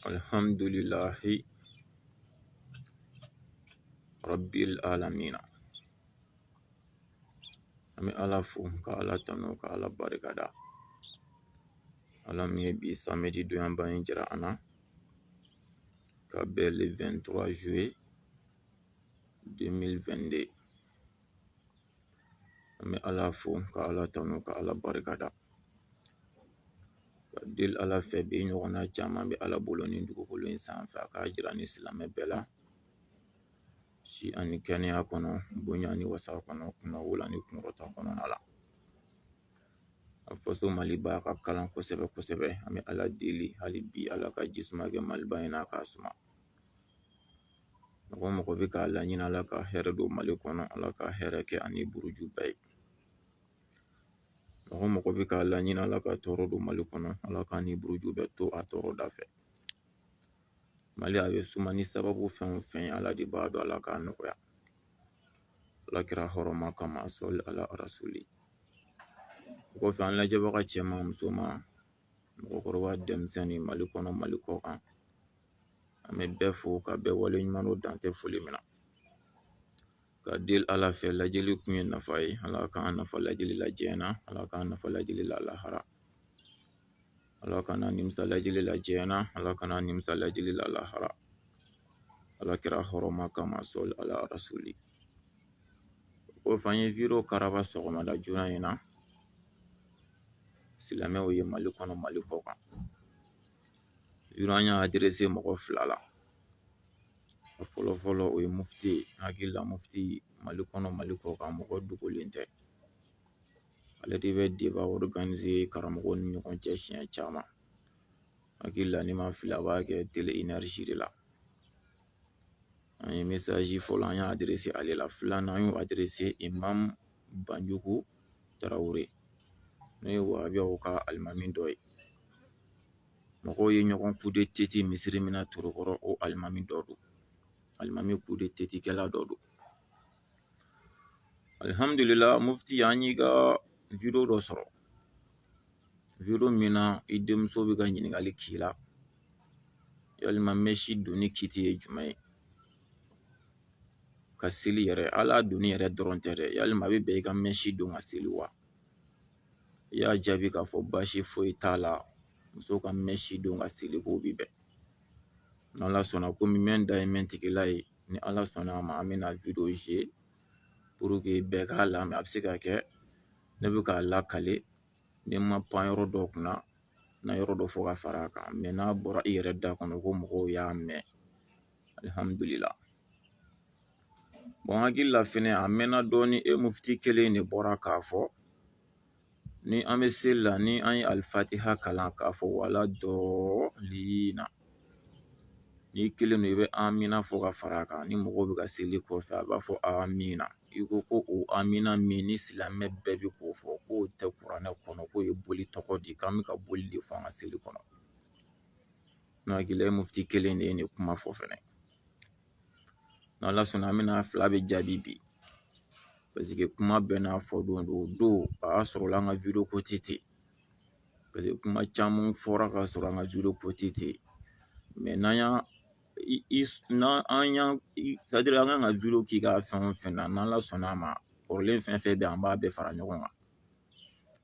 Alhamdulillahi Rabbil Alamina. Ami alafu ka ala tanu ka ala barikada. Alam ye bi samedi doyamba jira ana ka bɛ le 23 juillet 2022. Ami alafu ka ala tanu ka ala barikada. Ka del ala fɛ bi ɲɔgɔnna caman bɛ ala bolo ni dugukolo in sanfɛ a ka jira ni silamɛ bɛɛ la. Si ani kɛnɛya kɔnɔ bonya ni wasa kɔnɔ kunna wula ni kunkɔrɔta kɔnɔna la. A faso Mali ba ka kalan kosɛbɛ kosɛbɛ. An bɛ ala deli hali bi ala ka jisuma kɛ Maliba in n'a ka suma. Mɔgɔ bɛ k'a laɲini ala ka hɛrɛ don Mali kɔnɔ, ala ka hɛrɛ kɛ ani buruju bɛɛ ye. Mɔgɔ bɛ k'a laɲini ala ka tɔɔrɔ don Mali kɔnɔ, ala ka ni buruju bɛɛ to a tɔɔrɔ da fɛ. Mali a bɛ suma ni sababu fɛn o fɛn ala de b'a dɔn, ala k'a nɔgɔya. Ala kira hɔrɔma kama sɔli ala rasuli. O kɔfɛ an lajɛbaga cɛman musoman, mɔgɔkɔrɔba denmisɛnnin Mali kɔnɔ Mali kɔ kan. An bɛ bɛɛ fo ka bɛɛ wale ɲuman o dan tɛ foli min na. Ka del ala fɛ lajɛli kun ye nafa ye, ala k'an nafa lajɛli la diɲɛ na, ala k'an nafa lajɛli la lahara. Ala kana nimisa lajɛli la diɲɛ na, ala kana nimisa lajɛli la lahara. Ala kira hɔrɔma kama sɔli ala rasuli. O kɔfɛ an ye video karaba sɔgɔmada joona in na. Silamɛw ye Mali kɔnɔ Mali kɔ kan. An y'a adressé mɔgɔ fila la. A fɔlɔ o ye mufti ye. Hakili la mufti Mali kɔnɔ Mali kɔ kan mɔgɔ dogolen tɛ. Ale de bɛ débat organiser karamɔgɔw ni ɲɔgɔn cɛ siɲɛ caman. Hakili la ni ma fili a b'a kɛ télé énergie de la. An ye message fɔlɔ an y'a adressé ale la. Filanan an y'o adressé Imam Banjugu Tarawele. N'o ye wahabiyaw ka alimami dɔ ye. Mɔgɔw ye ɲɔgɔn coup de tête misiri min na Torokɔrɔ o alimami dɔ don. Alimami coup de tête kɛla dɔ don. Alhamdulillah mufti an y'i ka video dɔ sɔrɔ. Video min na i denmuso bɛ ka ɲininkali k'i la. Yalima mèche donni kiti ye jumɛn ye? Ka seli yɛrɛ, ala donni yɛrɛ dɔrɔn tɛ dɛ. Yalima a bɛ bɛn i ka mèche don ka seli wa? I y'a jaabi k'a fɔ baasi foyi t'a la. Muso ka mèche don ka seli k'o bi bɛn. N'ala sɔnna komi mɛn da ye mɛn tigila ye, ni ala sɔnna a ma an bɛna video jouer pour que bɛɛ k'a lamɛn. A bɛ se ka kɛ ne bɛ k'a lakale ni ma pan yɔrɔ dɔ kunna, na yɔrɔ dɔ fɔ ka fara a kan. Mais n'a bɔra i yɛrɛ da kɔnɔ ko mɔgɔw y'a mɛn, alhamdulillah. Bon hakili la fɛnɛ a mɛnna dɔɔni e mufti kelen de bɔra k'a fɔ ni an bɛ seli la ni an ye alifatiha kalan k'a fɔ wala dɔɔlina. N'i kelen don i bɛ amina fɔ ka fara a kan. Ni mɔgɔw bɛ ka seli kɔfɛ a b'a fɔ amina. I ko o amina min ni silamɛ bɛɛ bɛ k'o fɔ k'o tɛ kuranɛ kɔnɔ k'o ye boli tɔgɔ di k'an bɛ ka boli de fɔ an ka seli kɔnɔ. N'a hakili mufti kelen de ye nin kuma fɔ fɛnɛ. N'ala sɔnna an bɛna fila bɛ jaabi bi. Parce que kuma bɛɛ n'a fɔ don a y'a sɔrɔ an ka video ko tɛ ten. Parce que kuma caman fɔra ka sɔrɔ an ka video ko tɛ ten. Mais c'est-à-dire an kan ka video k'i ka fɛn o fɛn na n'ala sɔnna a ma kɔrɔlen fɛn fɛn bɛ an b'a bɛɛ fara ɲɔgɔn kan.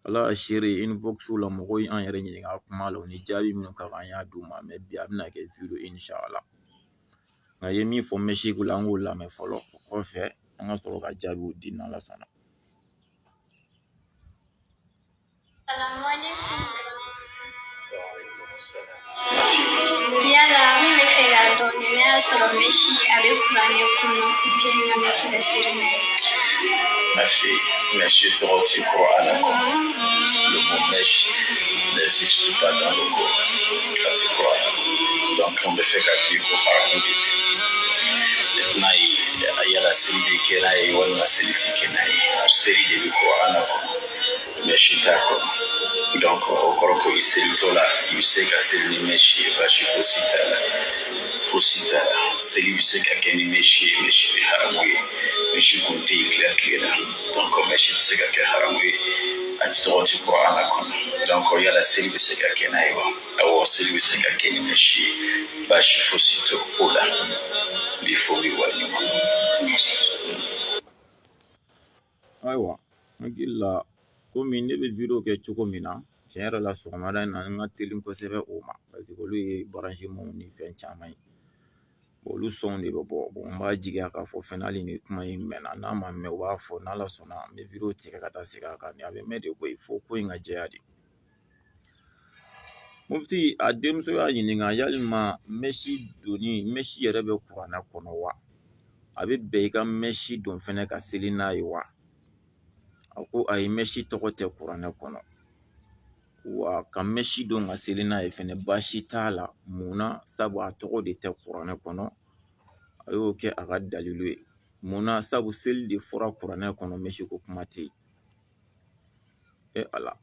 Ala ka seere inbox la mɔgɔw y'an yɛrɛ ɲininka kuma la o ni jaabi minnu ka kan an y'a d'u ma. Mais bi a bɛna kɛ video inshallah. Nka ye min fɔ mèche la an k'o lamɛn fɔlɔ. O kɔfɛ an ka sɔrɔ ka jaabiw di n'ala sɔnna. Yala min bɛ fɛ ka dɔn ni ne y'a sɔrɔ mèche a bɛ kuranɛ kɔnɔ bien na bɛ se ka seri n'a ye. Ma fille, mèche tɔgɔ ti Kur'an kɔnɔ. Le mot mèche n'existe pas dans le Coran. C'est Coran. Donc on bɛ fɛ ka f'i ko haramu de tɛ. Maintenant yala seli bɛ kɛ n'a ye walima seli ti kɛ n'a ye. Seli de bɛ Kur'an kɔnɔ. Mèche t'a kɔnɔ. Donc o kɔrɔ ko i selitɔ la i bɛ se ka seli ni mèche ye baasi fosi t'a la. Fosi t'a la. Seli bɛ se ka kɛ ni mèche ye, mèche tɛ haramu ye. Mèche kun tɛ yen tile la. Donc mèche tɛ se ka kɛ haramu ye. ati tɔgɔ ti Qur'ana kɔnɔ donc yala seli bɛ se ka kɛ n'a ye wa awɔ seli bɛ se ka kɛ ni mɛsi ye baasi fosi tɛ o la n b'i fo b'i waleɲuman. Ayiwa n hakili la komi ne bɛ video kɛ cogo min na tiɲɛ yɛrɛ la sɔgɔmada in na n ka teli kosɛbɛ o ma parce que olu ye branchement ni fɛn caman ye olu sɔnw de bɛ bɔ n b'a jigiya k'a fɔ fɛnɛ hali ni kuma in mɛnna n'a ma mɛn u b'a fɔ n'Ala sɔnna n bɛ video tigɛ ka taa segin a kan a bɛ mɛn de koyi fo ko in ka jɛya de. Mufti a denmuso y'a ɲininka yalima mɛsi yɛrɛ bɛ kuranɛ kɔnɔ wa a bɛ bɛn i ka mɛsi don fɛnɛ ka seli n'a ye wa a ko ayi mɛsi tɔgɔ tɛ kuranɛ kɔnɔ wa ka mɛsi don ka seli n'a ye fɛnɛ baasi t'a la munna sabu a tɔgɔ de tɛ kuranɛ kɔnɔ a y'o kɛ a ka dalilu ye munna sabu seli de fɔra kuranɛ kɔnɔ mɛsi ko kuma tɛ yen Ala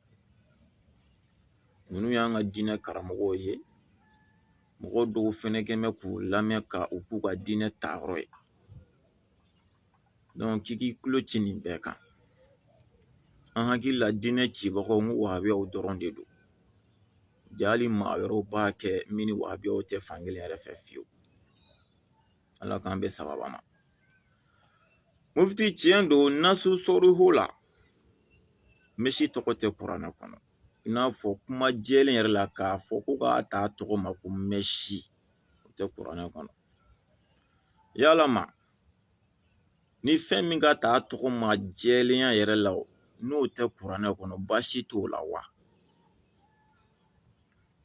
ninnu y'an ka diinɛ karamɔgɔw ye mɔgɔ dɔw fɛnɛ kɛmɛ k'u lamɛn ka u k'u ka diinɛ taayɔrɔ ye donc k'i tulo ci nin bɛɛ kan an hakili la diinɛ cibagaw n ko wahabiyaw dɔrɔn de don hali maa wɛrɛw b'a kɛ min ni wahabiyaw tɛ fankelen yɛrɛ fɛ fiyewu Ala k'an bɛ sababa ma. Mufti tiɲɛ don nasu sɔriho la mɛsi tɔgɔ tɛ kuranɛ kɔnɔ i n'a fɔ kuma jɛlen yɛrɛ la k'a fɔ ko k'a ta tɔgɔ ma ko mɛsi o tɛ kuranɛ kɔnɔ yalama ni fɛn min ka ta tɔgɔ ma jɛlenya yɛrɛ la n'o tɛ kuranɛ kɔnɔ baasi t'o la wa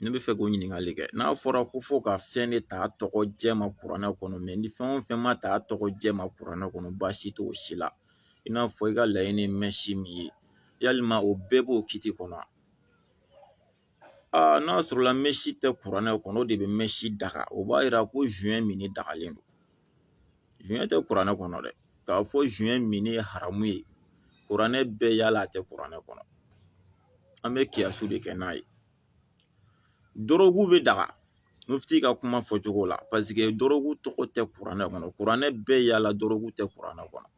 ne bɛ fɛ k'o ɲininkali kɛ n'a fɔra ko fo ka fɛn de ta tɔgɔ jɛ ma kuranɛ kɔnɔ mɛ ni fɛn o fɛn ma ta tɔgɔ jɛ ma kuranɛ kɔnɔ baasi t'o si la i n'a fɔ i ka laɲini mɛsi min ye yalima o bɛɛ b'o kiti kɔnɔ n'a sɔrɔla mɛsi tɛ kuranɛ kɔnɔ o de bɛ mɛsi daga o b'a jira ko juin mini dagalen don juin tɛ kuranɛ kɔnɔ dɛ k'a fɔ juin mini ye haramu ye kuranɛ bɛɛ yala a tɛ kuranɛ kɔnɔ an bɛ kiyasu de kɛ n'a ye dɔrɔgu bɛ daga mufti ka kuma fɔcogo la parce que dɔrɔgu tɔgɔ tɛ kuranɛ kɔnɔ kuranɛ bɛɛ yala dɔrɔgu tɛ kuranɛ kɔnɔ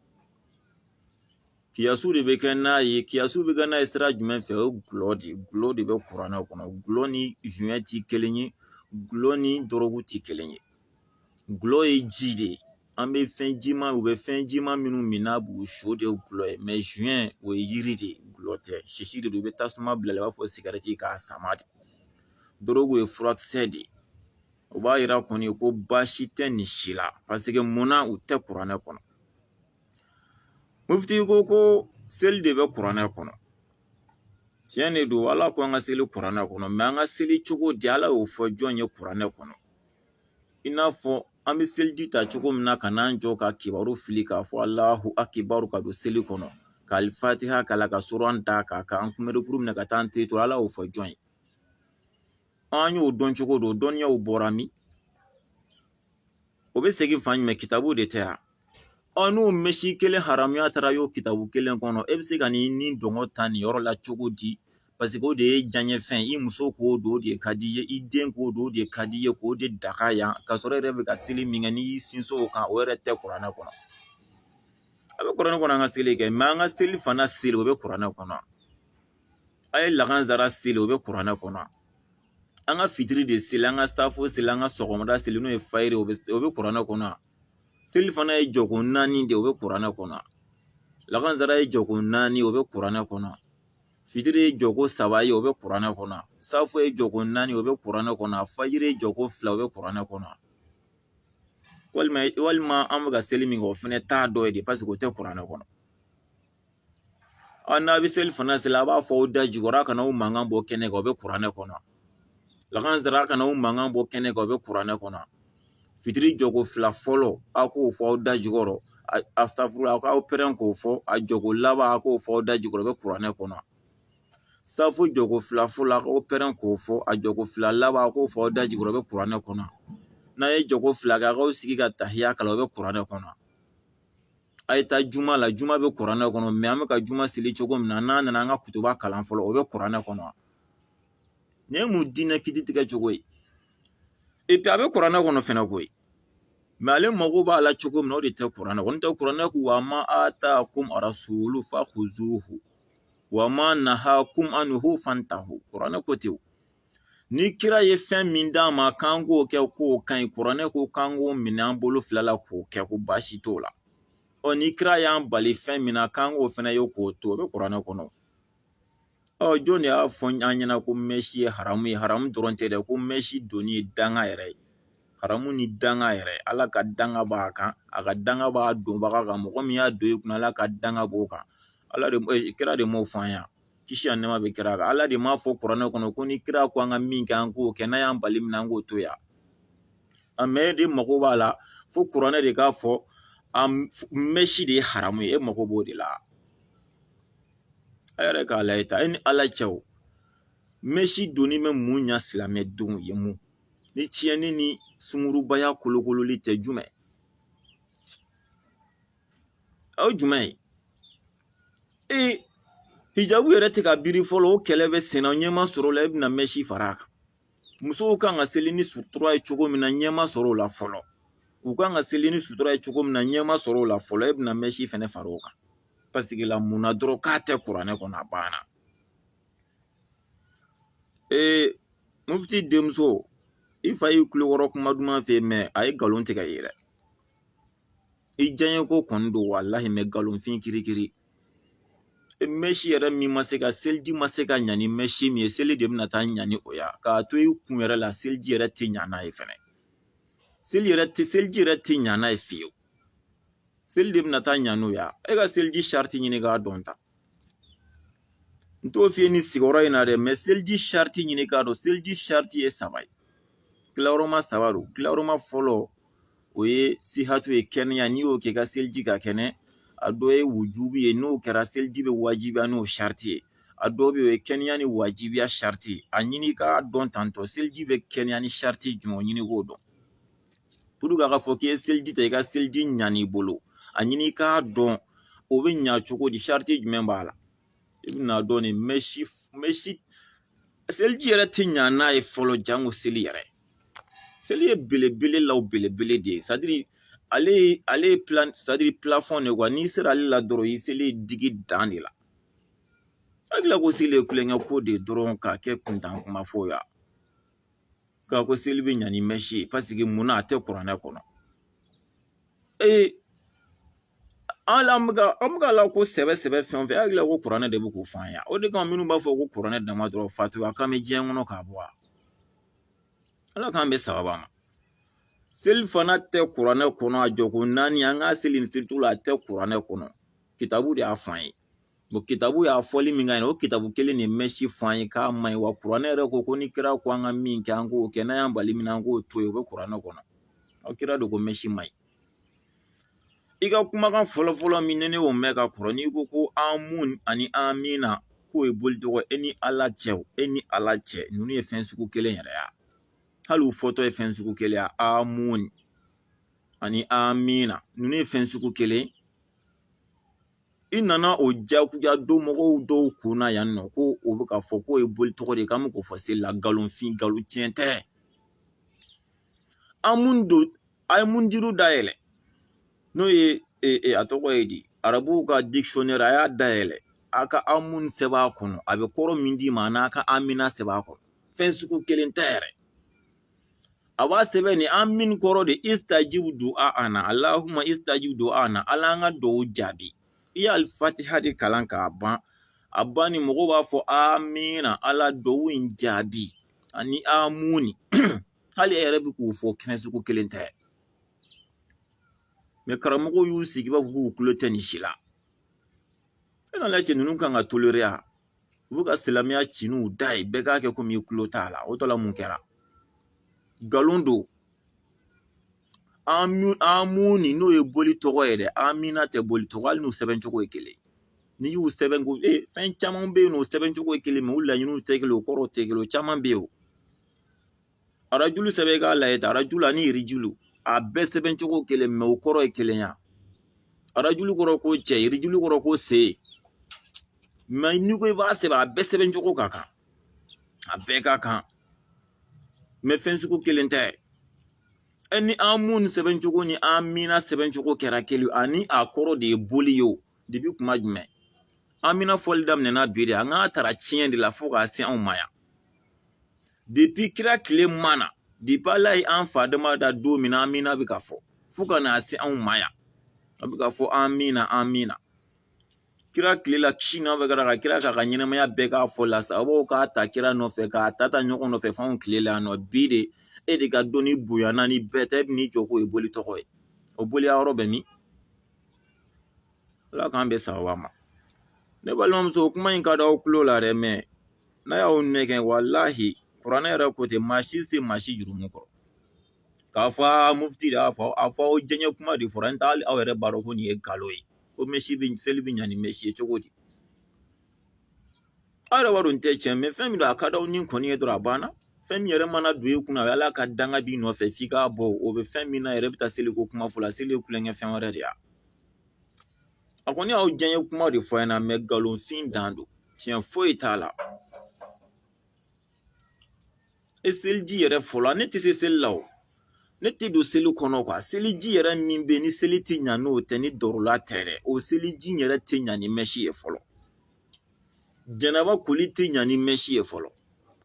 kiyasu de bɛ kɛ n'a ye kiyasu bɛ kɛ n'a ye sira jumɛn fɛ o gulɔ de bɛ kuranɛ kɔnɔ gulɔ ni juin tɛ kelen ye gulɔ ni dɔrɔgu tɛ kelen ye gulɔ ye ji de ye an bɛ fɛn jima u bɛ fɛn jima minnu min n'a b'u su de ye gulɔ ye mais juin o ye yiri de ye gulɔ tɛ sisi de don i bɛ tasuma bila i b'a fɔ sigarɛti k'a sama de dɔrɔgu ye furakisɛ de ye o b'a jira kɔni ko baasi tɛ nin si la parce que munna u tɛ kuranɛ kɔnɔ mufti ko seli de bɛ kuranɛ kɔnɔ tiɲɛ de don Ala ko an ka seli kuranɛ kɔnɔ mais an ka seli cogo di Ala y'o fɔ jɔn ye kuranɛ kɔnɔ i n'a fɔ an bɛ seliji ta cogo min na ka n'an jɔ ka kibaru fili k'a fɔ Alahu akibaru ka don seli kɔnɔ ka alifatiha k'a la ka suran da k'a kan an kunbɛnnikuru minɛ ka taa an tɛ to Ala y'o fɔ jɔn ye an y'o dɔn cogo don dɔnniyaw bɔra min o bɛ segin fan jumɛn kitabu de tɛ yan n'o mɛsi kelen haramuya taara y'o kitabu kelen kɔnɔ e bɛ se ka nin dɔngɔ ta nin yɔrɔ la cogo di parce que o de ye diɲɛ fɛn i muso k'o don o de ka di i ye i den k'o don o de ka di i ye k'o de daga yan ka sɔrɔ e yɛrɛ bɛ ka seli min kɛ n'i y'i sinsin o kan o yɛrɛ tɛ kuranɛ kɔnɔ a bɛ kuranɛ kɔnɔ an ka seli kɛ mais an ka seli fana seli o bɛ kuranɛ kɔnɔ a ye lagansara seli o bɛ kuranɛ kɔnɔ an ka fitiri de seli an ka safo seli an ka sɔgɔmada seli n'o ye fayiri o bɛ kuranɛ kɔnɔ seli fana ye jɔko 4 de o bɛ kuranɛ kɔnɔ lagansara ye jɔko 4 o bɛ kuranɛ kɔnɔ fitiri ye jɔko 3 ye o bɛ kuranɛ kɔnɔ safo ye jɔko 4 o bɛ kuranɛ kɔnɔ fajiri ye jɔko 2 o bɛ kuranɛ kɔnɔ walima an bɛ ka seli min kɛ o fana t'a dɔ ye de parce que o tɛ kuranɛ kɔnɔ n'a bɛ seli fana seli a b'a fɔ aw da jukɔrɔ a kana aw mankan bɔ kɛnɛ kan o bɛ kuranɛ kɔnɔ lagansara a kana aw mankan bɔ kɛnɛ kan o bɛ kuranɛ kɔnɔ fitiri jɔko 2 fɔlɔ a k'o fɔ aw da jukɔrɔ astafurula a k'aw pɛrɛn k'o fɔ a jɔko laban a k'o fɔ aw da jukɔrɔ o bɛ kuranɛ kɔnɔ safo jɔko 2 fɔlɔ a k'aw pɛrɛn k'o fɔ a jɔko 2 laban a k'o fɔ aw da jukɔrɔ o bɛ kuranɛ kɔnɔ n'a ye jɔko 2 kɛ a k'aw sigi ka tahiya kalan o bɛ kuranɛ kɔnɔ a ye taa juma la juma bɛ kuranɛ kɔnɔ mais an bɛ ka juma seli cogo min na n'a nana an ka kutuba kalan fɔlɔ o bɛ kuranɛ kɔnɔ nin ye mun diinɛ kiti tigɛ cogo ye et puis a bɛ kuranɛ kɔnɔ fɛnɛ koyi mais ale mago b'a la cogo min na o de tɛ kuranɛ kɔnɔ n'o tɛ kuranɛ ko wa ma ataakum arasulu fakhuzuhu wa ma nahakum anhu fantahu kuranɛ ko ten ni kira ye fɛn min d'a ma k'an k'o kɛ k'o ka ɲi kuranɛ ko k'an k'o minɛ an bolo fila la k'o kɛ ko baasi t'o la ni kira y'an bali fɛn min na k'an k'o fɛnɛ ye k'o to o bɛ kuranɛ kɔnɔ jɔn de y'a fɔ an ɲɛna ko mɛsi ye haramu ye haramu dɔrɔn tɛ dɛ ko mɛsi donni ye danga yɛrɛ ye haramu ni danga yɛrɛ ala ka danga b'a kan a ka danga b'a donbaga kan mɔgɔ min y'a don i kunna ala ka danga b'o kan kira de m'o fɔ an ɲa kisi ani nɛɛma bɛ kira kan ala de m'a fɔ kuranɛ kɔnɔ ko ni kira ko an ka min kɛ an k'o kɛ n'a y'an bali min an k'o to yan mais e de mago b'a la fo kuranɛ de k'a fɔ mɛsi de ye haramu ye e mago b'o de la a yɛrɛ k'a lajɛ ta e ni ala cɛ o mɛsi donni bɛ mun ɲa silamɛdenw ye mun ni tiɲɛni ni sungurubaya kolokololi tɛ jumɛn o jumɛn ye hijabu yɛrɛ tɛ ka biri fɔlɔ o kɛlɛ bɛ senna ɲɛma sɔrɔ o la e bɛna mɛsi fara a kan musow kan ka seli ni sutura ye cogo min na ɲɛma sɔrɔ o la fɔlɔ u kan ka seli ni sutura ye cogo min na ɲɛma sɔrɔ o la fɔlɔ e bɛna mɛsi fɛnɛ fara o kan parce que la mun na dɔrɔn k'a tɛ kuranɛ kɔnɔ a banna mufti denmuso i fa y'i kulokɔrɔ kuma duman fɛ mɛ a ye nkalon tigɛ i yɛrɛ i diyaɲɛ ko kɔni don walahi mɛ nkalonfin kirikiri mɛsi yɛrɛ min ma se ka seliji ma se ka ɲa ni mɛsi min ye seli de bɛna taa ɲa ni o ya k'a to i kun yɛrɛ la seliji yɛrɛ tɛ ɲa n'a ye fɛnɛ seliji yɛrɛ tɛ ɲa n'a ye fiyewu seli de bɛna taa ɲa n'o ya e ka seliji sariti ɲini k'a dɔn ta n t'o f'i ye ni sigiyɔrɔ in na dɛ mɛ seliji sariti ɲini k'a dɔn seliji sariti ye 3 ye tilayɔrɔma 3 don tilayɔrɔma fɔlɔ o ye sihatu ye kɛnɛya n'i y'o kɛ i ka seliji ka kɛnɛ a dɔ ye wujubi ye n'o kɛra seliji bɛ wajibiya n'o sariti ye a dɔ bɛ yen o ye kɛnɛya ni wajibiya sariti ye a ɲini k'a dɔn tantɔ seliji bɛ kɛnɛya ni sariti jumɛn o ɲini k'o dɔn pour que a ka fɔ k'i ye seliji ta i ka seliji ɲan'i bolo a ɲini k'a dɔn o bɛ ɲa cogo di sariti jumɛn b'a la i bɛna dɔn nin mɛsi seliji yɛrɛ tɛ ɲa n'a ye fɔlɔ jango seli yɛrɛ seli ye belebele la o belebele de ye c'est à dire ale ye plafond de quoi n'i sera ale la dɔrɔn i seli digi dan de la hakilila ko seli ye kulonkɛ ko de dɔrɔn k'a kɛ kuntan kuma fɔ ya k'a ko seli bɛ ɲa ni mɛsi ye parce que munna a tɛ kuranɛ kɔnɔ an bɛ ala ko sɛbɛ fɛn o fɛn hakilila ko kuranɛ de bɛ k'o fɔ an ya o de kama minnu b'a fɔ ko kuranɛ dama dɔrɔn fatuya k'an bɛ diɲɛ kɔnɔ k'a bɔ ala k'an bɛ sababa ma seli fana tɛ kuranɛ kɔnɔ a jɔko 4 an ka seli ni selitu la a tɛ kuranɛ kɔnɔ kitabu de y'a fɔ an ye bon kitabu y'a fɔli min ka ɲi o kitabu kelen de mɛsi fɔ an ye k'a ma ɲi wa kuranɛ yɛrɛ ko ni kira ko an ka min kɛ an k'o kɛ n'an y'an bali min na an k'o to yen o bɛ kuranɛ kɔnɔ aw kira de ko mɛsi ma ɲi i ka kumakan fɔlɔfɔlɔ min ne y'o mɛn ka kɔrɔ n'i ko amun ani amina k'o ye boli tɔgɔ e ni ala cɛ ninnu ye fɛn sugu kelen yɛrɛ ya hali u fɔtɔ ye fɛn sugu kelen ya amun ani amina ninnu ye fɛn sugu kelen i nana o jakuja don mɔgɔw dɔw kunna yan nɔ ko o bɛ ka fɔ k'o ye boli tɔgɔ de k'an bɛ k'o fɔ seli la nkalonfin nkalon tiɲɛ tɛ amun don a ye mun juru dayɛlɛ n'o ye a tɔgɔ ye di arabuw ka dictionnaire a y'a dayɛlɛ a ka amun sɛbɛn a kɔnɔ a bɛ kɔrɔ min d'i ma n'a ka amina sɛbɛn a kɔnɔ fɛn sugu kelen tɛ yɛrɛ a b'a sɛbɛn ni amin kɔrɔ de istajibu du'ana allahumma istajibu du'ana ala an ka dugawu jaabi i ye alifatiha de kalan k'a ban a ban ni mɔgɔw b'a fɔ amina ala dugawu in jaabi ani amuni hali e yɛrɛ bɛ k'u fɔ fɛn sugu kelen tɛ mɛ karamɔgɔw y'u sigi b'a fɔ k'u tulo tɛ nin si la e na lajɛ ninnu kan ka tolereya u bɛ ka silamɛya ciniw da ye bɛɛ k'a kɛ komi i tulo t'a la o tɔ la mun kɛra nkalon don amuni n'o ye boli tɔgɔ ye dɛ amina tɛ boli tɔgɔ hali n'u sɛbɛn cogo ye kelen n'i y'u sɛbɛn ko fɛn caman bɛ yen n'o sɛbɛn cogo ye kelen mɛ u laɲiniw tɛ kelen o kɔrɔw tɛ kelen o caman bɛ yen o arajulu sɛbɛn k'a lajɛ ta arajulu ani irijulu a bɛɛ sɛbɛn cogo kelen mɛ o kɔrɔ ye kelen ya arajulu kɔrɔ ko cɛ irijulu kɔrɔ ko se mɛ n'i ko i b'a sɛbɛn a bɛɛ sɛbɛn cogo ka kan a bɛɛ ka kan mɛ fɛn sugu kelen tɛ ni amun sɛbɛn cogo ni amina sɛbɛn cogo kɛra kelen ani a kɔrɔ de ye boli ye o depi kuma jumɛn amina fɔli daminɛna bi de an k'a tara tiɲɛ de la fo k'a se anw ma yan depuis kira tile mana depuis ala ye an fa dama da don min na amina bɛ ka fɔ fo ka n'a se anw ma yan a bɛ ka fɔ amina amina kira tile la kisi n'a bɛ ka kira k'a ka ɲɛnamaya bɛɛ k'a fɔ la sababu k'a ta kira nɔfɛ k'a ta ɲɔgɔn nɔfɛ f'anw tile la yan nɔ bi de e de ka dɔnni bonyana ni bɛɛ tɛ e bɛ n'i jɔ k'o ye boli tɔgɔ ye o boliya yɔrɔ bɛ min ala k'an bɛ sababa ma ne balimamuso kuma in ka d'aw tulo la dɛ mɛ n'a y'aw nɛgɛn walahi kuranɛ yɛrɛ ko ten maa si se maa si jurumu kɔrɔ k'a fɔ mufti de y'a fɔ a fɔ aw jɛɲɛ kuma de fɔra n tɛ hali aw yɛrɛ b'a dɔn ko nin ye nkalon ye ko seli bɛ ɲa ni mɛsi ye cogo di aw yɛrɛ b'a dɔn n tɛ tiɲɛ mɛ fɛn min don a ka d'aw ni kɔni ye dɔrɔn a banna fɛn min yɛrɛ mana don e kunna o ye ala ka danga b'i nɔfɛ f'i k'a bɔ o bɛ fɛn min na yɛrɛ bɛ taa seliko kuma fɔ la seli ye kulonkɛ fɛn wɛrɛ de ye a kɔni y'aw jɛɲɛ kuma de fɔ ɲɛna mɛ nkalonfin dan don tiɲɛ foyi t'a la e seliji yɛrɛ fɔlɔ ne tɛ se seli la o ne tɛ don seli kɔnɔ quoi seliji yɛrɛ min bɛ ni seli tɛ ɲa n'o tɛ ni dɔrɔla tɛ dɛ o seliji yɛrɛ tɛ ɲa ni mɛsi ye fɔlɔ janaba koli tɛ ɲa ni mɛsi ye fɔlɔ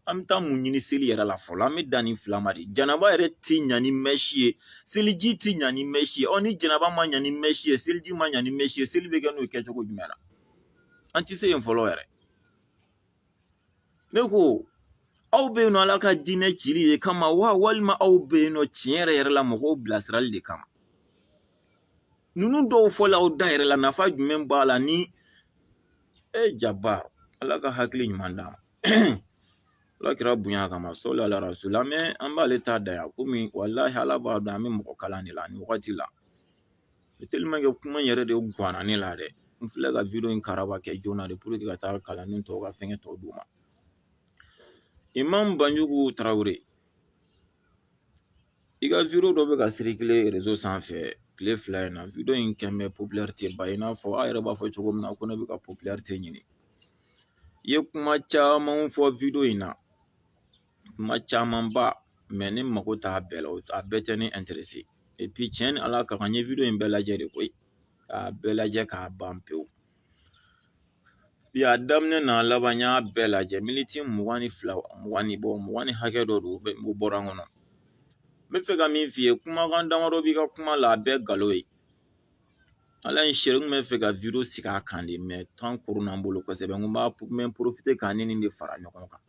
an bɛ taa mun ɲini seli yɛrɛ la fɔlɔ an bɛ dan ni fila ma de janaba yɛrɛ tɛ ɲa ni mɛsi ye seliji tɛ ɲa ni mɛsi ye ɔ ni janaba ma ɲa ni mɛsi ye seliji ma ɲa ni mɛsi ye seli bɛ kɛ n'o kɛcogo jumɛn na an tɛ se yen fɔlɔ yɛrɛ ne ko aw bɛ yen nɔ ala ka diinɛ cili de kama wa walima aw bɛ yen nɔ tiɲɛ yɛrɛ la mɔgɔw bilasirali de kama ninnu dɔw fɔla aw da yɛrɛ la nafa jumɛn b'a la ni jaba ala ka hakili ɲuman d'a ma ala kira bonya kama sɔli ala rasul mɛ an b'ale ta da yan komi walahi ala b'a dɔn an bɛ mɔgɔ kalan de la nin wagati la tellement que kuma yɛrɛ de guwanna ne la dɛ n filɛ ka video in karaba kɛ joona de pour que ka taa kalannin tɔw ka fɛngɛ tɔw d'u ma Imam Banjugu Traoré i ka video dɔ bɛ ka circuler réseau sanfɛ tile fila in na video in kɛmɛ popularité ba i n'a fɔ a yɛrɛ b'a fɔ cogo min na ko ne bɛ ka popularité ɲini i ye kuma caman fɔ video in na kuma caman ba mais ne mago t'a bɛɛ la a bɛɛ tɛ ne intéressé et puis tiɲɛ ni ala ka kan n ye video in bɛɛ lajɛ de koyi k'a bɛɛ lajɛ k'a ban pewu a daminɛ n'a laban n y'a bɛɛ lajɛ miniti 22 20 ni hakɛ dɔ don o bɔra n kɔnɔ n bɛ fɛ ka min f'i ye kumakan damadɔ b'i ka kuma la a bɛɛ nkalon ye ala ye sɛri n bɛ fɛ ka video sigi a kan de mais temps koronna n bolo kosɛbɛ n ko n bɛ profiter k'a ni nin de fara ɲɔgɔn kan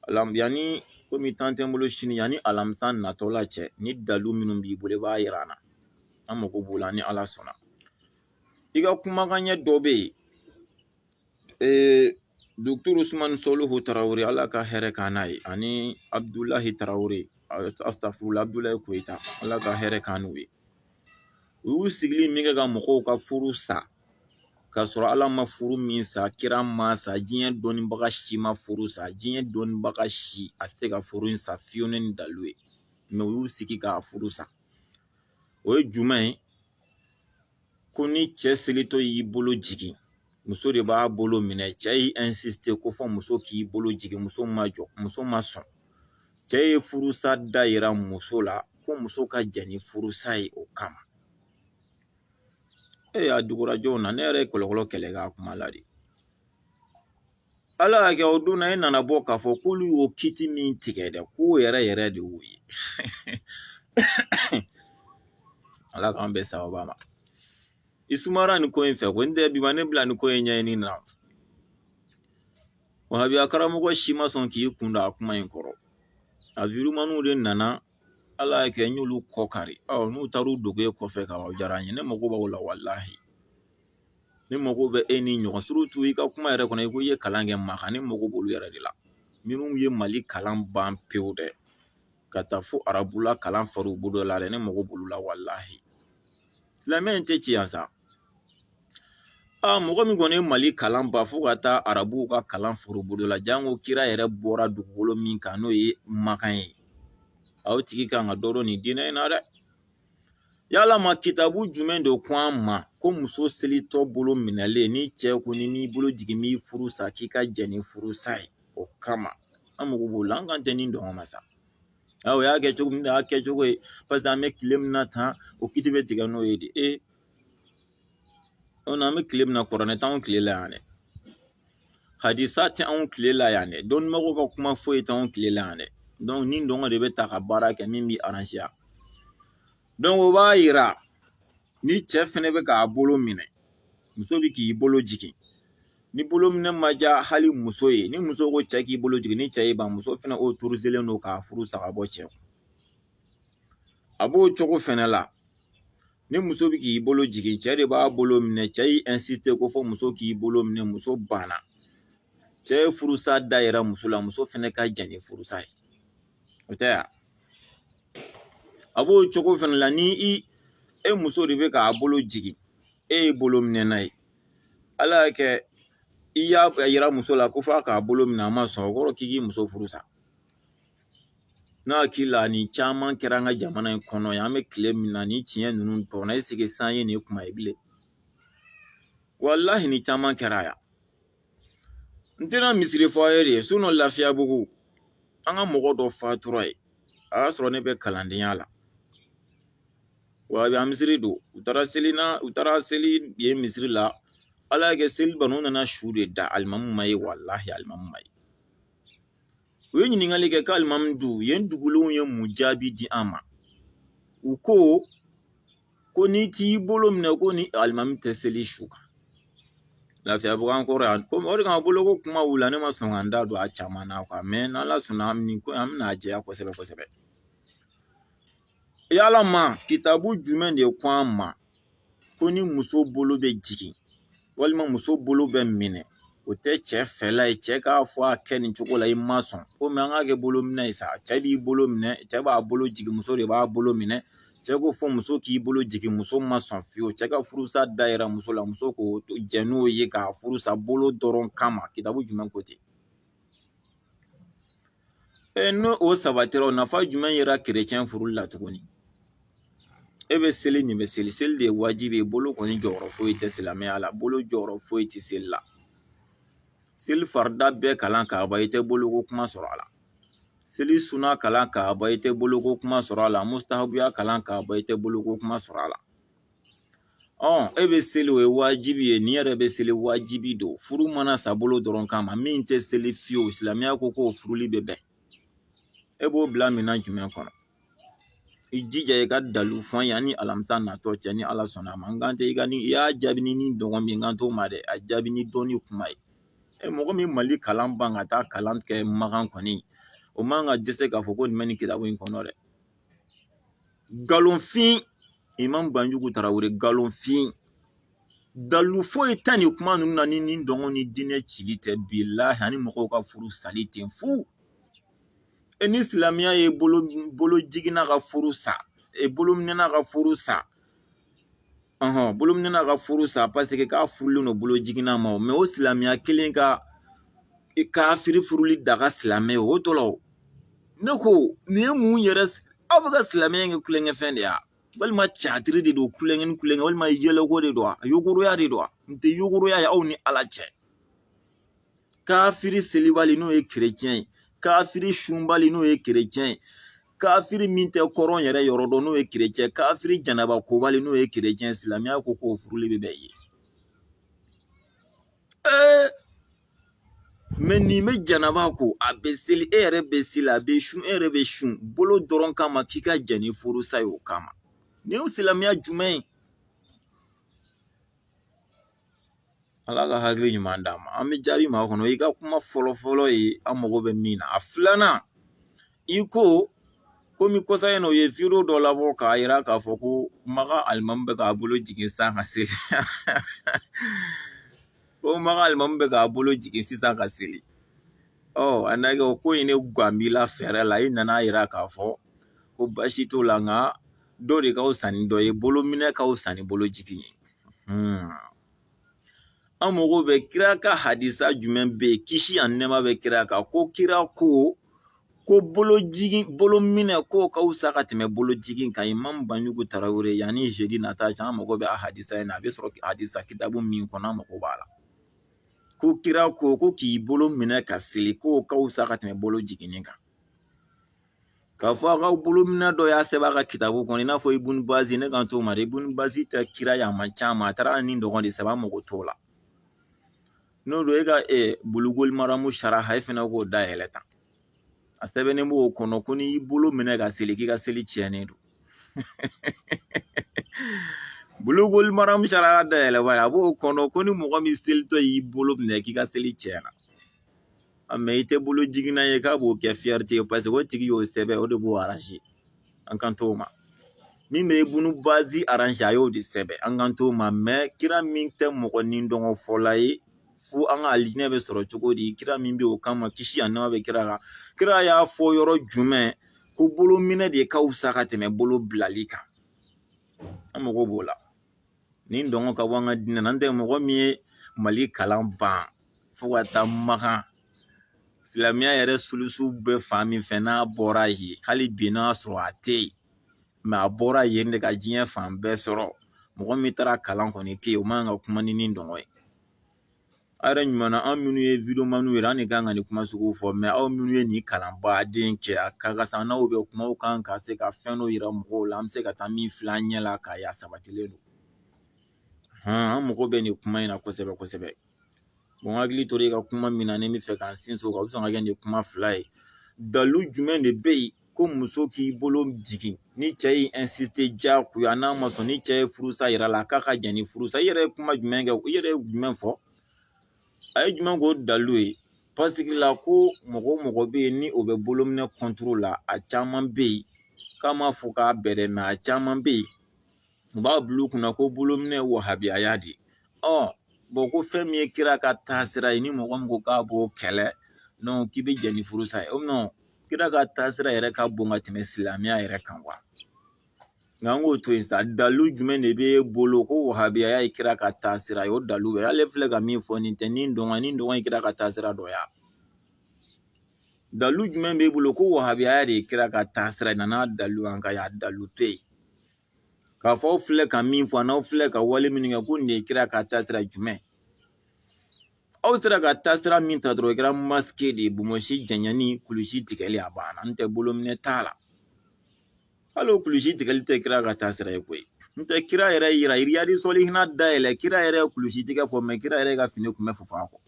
yanni komi temps tɛ n bolo sini yanni alamisa natɔla cɛ ni dalu minnu b'i bolo i b'a yira an na an mago b'o la ni ala sɔnna i ka kumakan ɲɛ dɔ bɛ yen Dr. Usman Soluhu Traoré ala ka hɛrɛ k'an n'a ye ani Abdulahi Traoré astafurula Abdulahi Koyita ala ka hɛrɛ k'an n'u ye u y'u sigili min kɛ ka mɔgɔw ka furu sa k'a sɔrɔ ala ma furu min sa kira ma sa diɲɛ dɔnnibaga si ma furu sa diɲɛ dɔnnibaga si a se ka furu in sa fiyewu ni dalu ye mais u y'u sigi k'a furu sa o ye jumɛn ye ko ni cɛ selitɔ y'i bolo jigin muso de b'a bolo minɛ cɛ y'i insisté ko fɔ muso k'i bolo jigin muso ma jɔ muso ma sɔn cɛ ye furusa da yira muso la ko muso ka jɛn ni furusa ye o kama a dugura jɔnw na ne yɛrɛ ye kɔlɔkɔlɔ kɛlɛ k'a kuma la de ala y'a kɛ o don na e nana bɔ k'a fɔ k'olu y'o kiti min tigɛ dɛ k'o yɛrɛ de y'o ye ala k'an bɛɛ sababa ma i sumara nin ko in fɛ ko n tɛ bi ma ne bila nin ko in ɲɛɲini na wahabiya karamɔgɔ si ma sɔn k'i kun da a kuma in kɔrɔ a virumaniw de nana ala y'a kɛ n y'olu kɔ kari n'u taar'u dogo e kɔfɛ ka o diyara n ye ne mago b'aw la walahi ne mago bɛ e ni ɲɔgɔn surtout i ka kuma yɛrɛ kɔnɔ i ko i ye kalan kɛ maa kan ne mago b'olu yɛrɛ de la minnu ye Mali kalan ban pewu dɛ ka taa fo arabula kalan far'u bolo la dɛ ne mago b'olu la walahi silamɛ in tɛ ci yan sa mɔgɔ min kɔni ye Mali kalan ban fo ka taa arabuw ka kalan far'u bolo la jango kira yɛrɛ bɔra dugukolo min kan n'o ye Makan ye aw tigi kan ka dɔ dɔn nin diinɛ in na dɛ yala ma kitabu jumɛn de ko an ma ko muso selitɔ bolo minɛlen ni cɛ ko ni n'i bolo jigin n'i furu sa k'i ka jɛn ni furusa ye o kama an mago b'o la an kan tɛ nin dɔn ma sa o y'a kɛ cogo min na a y'a kɛ cogo ye parce que an bɛ tile min na tan o kiti bɛ tigɛ n'o ye de on a me kile na Qur'an ta on kile la yani hadisa ta on kile la yani don mago ka kuma foyi ta on kile la yani donc ni ndongo de be ta ka baraka min bi arranger donc o ba yira ni cɛ fɛnɛ bɛ k'a bolo minɛ muso bi k'i bolo jigin ni bolo minɛ ma ja hali muso ye ni muso ko cɛ k'i bolo jigin ni cɛ ye ban muso fɛnɛ autoriselen don k'a furu sa ka bɔ cɛ a b'o cogo fɛnɛ la ni muso bi k'i bolo jigin cɛ de b'a bolo minɛ cɛ y'i insister ko fɔ muso k'i bolo minɛ muso banna cɛ ye furusa da yɛrɛ muso la muso fɛnɛ ka jan ni furusa ye o tɛ ya a b'o cogo fɛnɛ la ni e muso de bɛ k'a bolo jigin e ye bolo minɛ n'a ye ala y'a kɛ i y'a yira muso la ko f'a k'a bolo minɛ a ma sɔn o kɔrɔ k'i k'i muso furu sa n'a hakili la ni caman kɛra an ka jamana in kɔnɔ yan an bɛ tile min na ni tiɲɛ ninnu tɔnɔ esike san ye nin kuma ye bilen walahi ni caman kɛra yan n tɛna misiri fɔ a ye de sinɔn Lafiyabugu an ka mɔgɔ dɔ fatura ye a y'a sɔrɔ ne bɛ kalandenya la wa a misiri don u taara seli ye misiri la ala y'a kɛ seli banu nana su de da alimamu ma ye walahi alimamu ma ye u ye ɲininkali kɛ k'alimamu du yen dugulenw ye mun jaabi di an ma u ko n'i t'i bolo minɛ ko ni alimamu tɛ seli su kan Lafiyabugu an kɔrɔ yan ko o de kama bolo ko kuma wula ne ma sɔn ka n da don a caman na quoi mais n'ala sɔnna nin ko an bɛna a jɛya kosɛbɛ kosɛbɛ yala ma kitabu jumɛn de ko an ma ko ni muso bolo bɛ jigin walima muso bolo bɛ minɛ o tɛ cɛ fɛla ye cɛ k'a fɔ a kɛ nin cogo la i ma sɔn komi an k'a kɛ bolo minɛ ye sa cɛ b'i bolo minɛ cɛ b'a bolo jigin muso de b'a bolo minɛ cɛ ko fɔ muso k'i bolo jigin muso ma sɔn fiyewu cɛ ka furusa dayɛlɛ muso la muso k'o jɛ n'o ye k'a furusa bolo dɔrɔn kama kitabu jumɛn ko ten n'o o sabatira o nafa jumɛn yera kerecɛn furuli la tuguni e bɛ seli nin bɛ seli de ye wajibi ye bolo kɔni jɔyɔrɔ foyi tɛ silamɛya la bolo jɔyɔrɔ foyi tɛ seli la seli farida bɛɛ kalan k'a ban i tɛ boloko kuma sɔrɔ a la seli suna kalan k'a ban i tɛ boloko kuma sɔrɔ a la mustahabuya kalan k'a ban i tɛ boloko kuma sɔrɔ a la e bɛ seli o ye wajibi ye nin yɛrɛ bɛ seli wajibi don furu mana sa bolo dɔrɔn kama min tɛ seli fiyewu silamɛya ko k'o furuli bɛ bɛn e b'o bila minɛn jumɛn kɔnɔ i jija i ka dalu fɔ yan ni alamisa natɔ cɛ ni ala sɔnna a ma n kan tɛ i y'a jaabi ni dɔgɔn min n kan t'o ma dɛ a jaabi ni dɔnni kuma ye mɔgɔ min mali kalan ban ka taa kalan kɛ magan kɔni o man ka dɛsɛ k'a fɔ ko nin bɛ nin kitabu in kɔnɔ dɛ galonfin Imam Banjugu Tarawele galonfin dalu foyi tɛ nin kuma ninnu na ni nin dɔngɔ ni diinɛ cili tɛ bilahi ani mɔgɔw ka furu sali ten fu ni silamɛya ye bolo jiginna ka furu sa bolo minɛna ka furu sa bolo minɛna ka furu sa parce que k'a furulen don bolo jiginna ma mais o silamɛya kelen ka kafiri furuli daga silamɛ o to la ne ko nin ye mun yɛrɛ aw bɛ ka silamɛya kɛ kulonkɛfɛn de ya walima caatiri de don kulonkɛ ni kulonkɛ walima yɛlɛko de don yogoroya de don n tɛ yogoroya ye aw ni ala cɛ kafiri selibali n'o ye kerecɛn ye kafiri sunbali n'o ye kerecɛn ye kafiri min tɛ kɔrɔn yɛrɛ yɔrɔ dɔn n'o ye kerecɛn kafiri janaba kobali n'o ye kerecɛn silamɛya ko k'o furuli bɛ bɛn ye mais nin bɛ janaba ko a bɛ seli e yɛrɛ bɛ seli a bɛ sun e yɛrɛ bɛ sun bolo dɔrɔn kama k'i ka jɛn ni furusa ye o kama nin ye silamɛya jumɛn ye ala ka hakili ɲuman d'a ma an bɛ jaabi ma kɔnɔ i ka kuma fɔlɔ-fɔlɔ ye an mago bɛ min na a filanan i ko komi kɔsa in o ye video dɔ labɔ k'a yira k'a fɔ ko maga alimamu bɛ k'a bolo jigin sisan ka seli ko maga alimamu bɛ k'a bolo jigin sisan ka seli a na kɛ o ko in ne gan b'i la fɛɛrɛ la i nana yira k'a fɔ ko basi t'o la nka dɔ de ka fisa ni dɔ ye bolo minɛ ka fisa ni bolo jigin ye an mago bɛ kira ka hadisa jumɛn bɛ yen kisi ani nɛɛma bɛ kira kan ko kira ko bolo minɛ ko ka fisa ka tɛmɛ bolo jigin kan Imam Banjugu Tarawele yanni jeudi nata cɛ an mago bɛ a hadisa in na a bɛ sɔrɔ hadisa kitabu min kɔnɔ an mago b'a la ko kira ko k'i bolo minɛ ka seli ko ka fisa ka tɛmɛ bolo jiginni kan K'a fɔ a ka bolominɛ dɔ y'a sɛbɛn a ka kitabu kɔnɔ i n'a fɔ Ibn Bazi ne kan t'o ma dɛ Ibn Bazi tɛ kira ye a man ca ma a taara ni dɔgɔn de sɛbɛn a mago t'o la n'o don e ka Bulugul Maramu saraha e fana k'o dayɛlɛ tan a sɛbɛnnen b'o kɔnɔ ko n'i y'i bolo minɛ ka seli k'i ka seli tiɲɛnen don Bulugul Maramu saraha dayɛlɛ ba a b'o kɔnɔ ko ni mɔgɔ min selitɔ y'i bolo minɛ k'i ka seli tiɲɛna mais i tɛ bolo jiginna ye k'a b'o kɛ fierté ye parce que o tigi y'o sɛbɛn o de b'o arranger an kan t'o ma min bɛ Ibn Bazi arranger a y'o de sɛbɛn an kan t'o ma mais kira min tɛ mɔgɔ ni dɔngɔ fɔla ye fo an ka alijinɛ bɛ sɔrɔ cogo di kira min bɛ o kama kisi a nɛma bɛ kira kan kira y'a fɔ yɔrɔ jumɛn ko bolo minɛ de ka fisa ka tɛmɛ bolo bilali kan an mago b'o la nin dɔngɔ ka bɔ an ka diinɛ na n tɛ mɔgɔ min ye Mali kalan ban fo ka taa Makan silamɛya yɛrɛ sulusu bɛ fan min fɛ n'a bɔra yen hali bi n'a sɔrɔ a tɛ yen mais a bɔra yen de ka diɲɛ fan bɛɛ sɔrɔ mɔgɔ min taara kalan kɔni kɛ yen o man kan ka kuma ni nin dɔngɔ ye a yɛrɛ ɲuman na an minnu ye videomaniw yɛrɛ an de kan ka nin kuma sugu fɔ mais aw minnu ye nin kalanbaden kɛ a ka kan n'aw bɛ kuma aw kan ka se ka fɛn dɔ yira mɔgɔw la an bɛ se ka taa min filɛ an ɲɛ la k'a ye a sabatilen don an mago bɛ nin kuma in na kosɛbɛ kosɛbɛ bon hakili to i ka kuma min na ne bɛ fɛ k'an sinsin o kan o bɛ sɔn ka kɛ nin kuma fila ye dalu jumɛn de bɛ yen ko muso k'i bolo jigin ni cɛ y'i insister diyagoya n'a ma sɔn ni cɛ ye furusa yira la k'a ka jan ni furusa i yɛrɛ ye kuma jumɛn kɛ i yɛrɛ ye jumɛn fɔ a ye jumɛn k'o dalu ye parce que la ko mɔgɔ mɔgɔ bɛ yen ni o bɛ bolominɛ contrôle la a caman bɛ yen k'a ma fɔ k'a bɛɛ dɛ mais a caman bɛ yen u b'a bila u kunna ko bolominɛ ye wahabiyaya de bon ko fɛn min ye kira ka taasira ye ni mɔgɔ min ko k'a b'o kɛlɛ non k'i bɛ jɛn ni furusa ye non kira ka taasira yɛrɛ ka bon ka tɛmɛ silamɛya yɛrɛ kan quoi nka an k'o to yen sa dalu jumɛn de b'e bolo ko wahabiyaya ye kira ka taasira ye o dalu bɛ ale filɛ ka min fɔ nin tɛ nin dɔn ye kira ka taasira dɔ ya dalu jumɛn b'e bolo ko wahabiyaya de ye kira ka taasira ye nan'a dalu an ka ya dalu to yen k'a fɔ aw filɛ ka min fɔ n'aw filɛ ka wale min kɛ ko nin ye kira ka taasira jumɛn aw sera ka taasira min ta dɔrɔn o kɛra masque de ye bonbonsi janyani kulusi tigɛli a banna n tɛ bolominɛ t'a la hali o kulusi tigɛli tɛ kira ka taasira ye koyi n tɛ kira yɛrɛ yira Riyadu Solihina dayɛlɛ kira yɛrɛ ye kulusi tigɛ fɔ mais kira yɛrɛ ka fini kun bɛ fufu a kɔ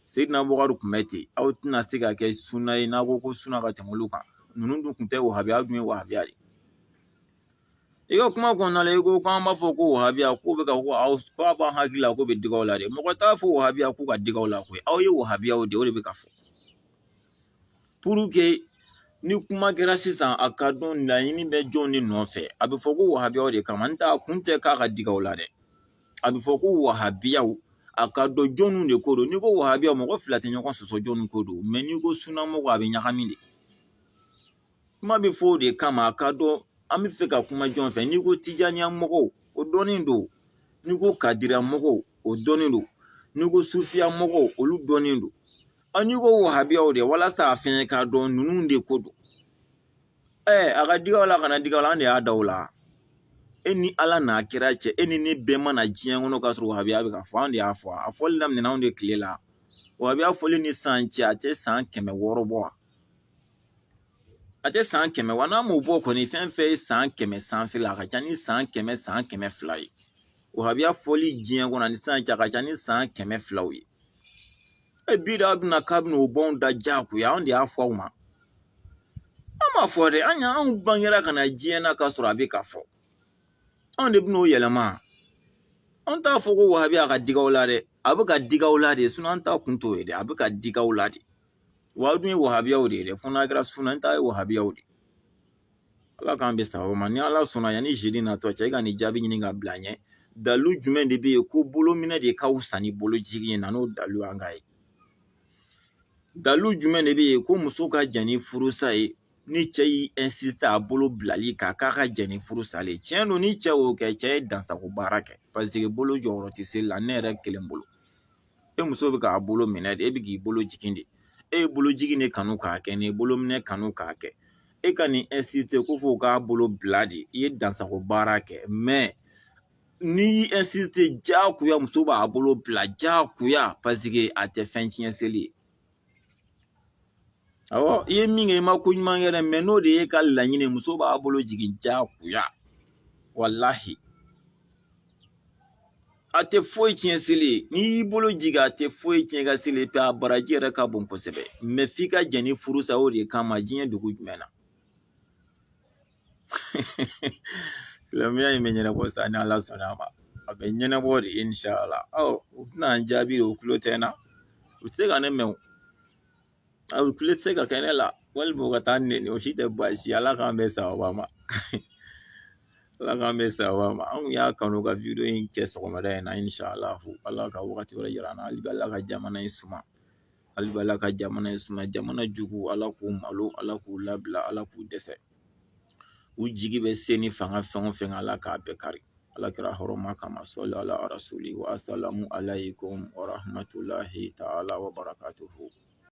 Seydina Abubakar kun bɛ ten aw tɛna se ka kɛ sunna ye n'a ko sunna ka tɛmɛ olu kan ninnu dun tun tɛ wahabiya dun ye wahabiya de i ka kuma kɔnɔna la i ko k'an b'a fɔ ko wahabiya k'o bɛ ka ko a b'an hakili la k'o bɛ digaw la de mɔgɔ t'a fɔ wahabiya k'u ka digaw la koyi aw ye wahabiyaw de o de bɛ ka fɔ pour que ni kuma kɛra sisan a ka dɔn laɲini bɛ jɔn de nɔfɛ a bɛ fɔ ko wahabiyaw de kama n t'a kun tɛ k'a ka digaw la dɛ a bɛ fɔ ko wahabiyaw a ka dɔn jɔnniw de ko don n'i ko wahabiyaw mɔgɔ fila tɛ ɲɔgɔn sɔsɔ jɔnniw ko don mais n'i ko sunnamɔgɔ a bɛ ɲagami de kuma bɛ fɔ o de kama a ka dɔn an bɛ fɛ ka kuma jɔn fɛ n'i ko tijaniya mɔgɔw o dɔnnen don n'i ko kadiriya mɔgɔw o dɔnnen don n'i ko sufiya mɔgɔw olu dɔnnen don n'i ko wahabiyaw de walasa a fɛnɛ k'a dɔn ninnu de ko don a ka digaw la kana digaw la an de y'a da o la e ni ala n'a kɛra cɛ e ni ne bɛɛ mana diɲɛ kɔnɔ k'a sɔrɔ wahabiya bɛ ka fɔ an de y'a fɔ a fɔli daminɛna anw de tile la wahabiya fɔli ni san cɛ a tɛ san 600 bɔ a tɛ san 100 wa n'a m'o bɔ kɔni fɛn fɛn ye san 100 sanfɛ la a ka ca ni san 100 san 200 ye wahabiya fɔli diɲɛ kɔnɔ ni san cɛ a ka ca ni san 200 ye bi da bɛna k'a bɛna o bɔnw da diyagoya anw de y'a fɔ aw ma an m'a fɔ dɛ anw bangera ka na diɲɛ na k'a sɔrɔ a bɛ ka fɔ anw de bɛna o yɛlɛma an t'a fɔ ko wahabiya ka digaw la dɛ a bɛ ka digaw la de sinon an t'a kun t'o ye dɛ a bɛ ka digaw la de wa dun ye wahabiyaw de ye dɛ fo n'a kɛra sunna n t'a ye wahabiyaw de ala k'an bɛ sababu ma ni ala sɔnna yanni jeudi natɔ cɛ i ka nin jaabi ɲini ka bila ɲɛ dalu jumɛn de bɛ yen ko bolominɛ de ka fisa ni bolojigin ye na n'o dalu an ka ye dalu jumɛn de bɛ yen ko muso ka jan ni furusa ye ni cɛ y'i insiste a bolo bilali kan k'a ka jan ni furusa le tiɲɛ don ni cɛ y'o kɛ cɛ ye dansago baara kɛ parce que bolo jɔyɔrɔ tɛ seli la ne yɛrɛ kelen bolo e muso bɛ k'a bolo minɛ de e bɛ k'i bolo jigin de e ye bolo jigin de kanu k'a kɛ ni bolo minɛ kanu k'a kɛ e ka nin insiste ko fo k'a bolo bila de i ye dansago baara kɛ mais n'i y'i insiste diyagoya muso b'a bolo bila diyagoya parce que a tɛ fɛn tiɲɛ seli ye Awɔ i ye min kɛ i ma ko ɲuman kɛ dɛ mais n'o de ye ka laɲini muso b'a bolo jigin diyagoya wallahi a tɛ foyi tiɲɛ seli ye n'i y'i bolo jigin a tɛ foyi tiɲɛ ka seli pe a baraji yɛrɛ ka bon kosɛbɛ mais f'i ka jɛn ni furusa o de kama diɲɛ dugu jumɛn na silamɛya in bɛ ɲɛnabɔ sa ni Ala sɔnna a ma a bɛ ɲɛnabɔ de inshallah u tɛna n jaabi o tulo tɛ n na u tɛ se ka ne mɛn o tulo tɛ se ka kɛ ne la walima u ka taa nɛni o si tɛ baasi ye Ala k'an bɛn sababa ma Ala k'an bɛn sababa ma anw y'a kanu ka video in kɛ sɔgɔmada in na inshallah Ala ka wagati wɛrɛ yira an na hali bi Ala ka jamana in suma hali bi Ala ka jamana in suma jamana jugu Ala k'u malo Ala k'u labila Ala k'u dɛsɛ u jigi bɛ se ni fanga fɛn o fɛn Ala k'a bɛɛ kari alakira hɔrɔma kama sɔli ala rasuli wa assalamu alaikum wa rahmatulahi ta'ala wa barakatuhu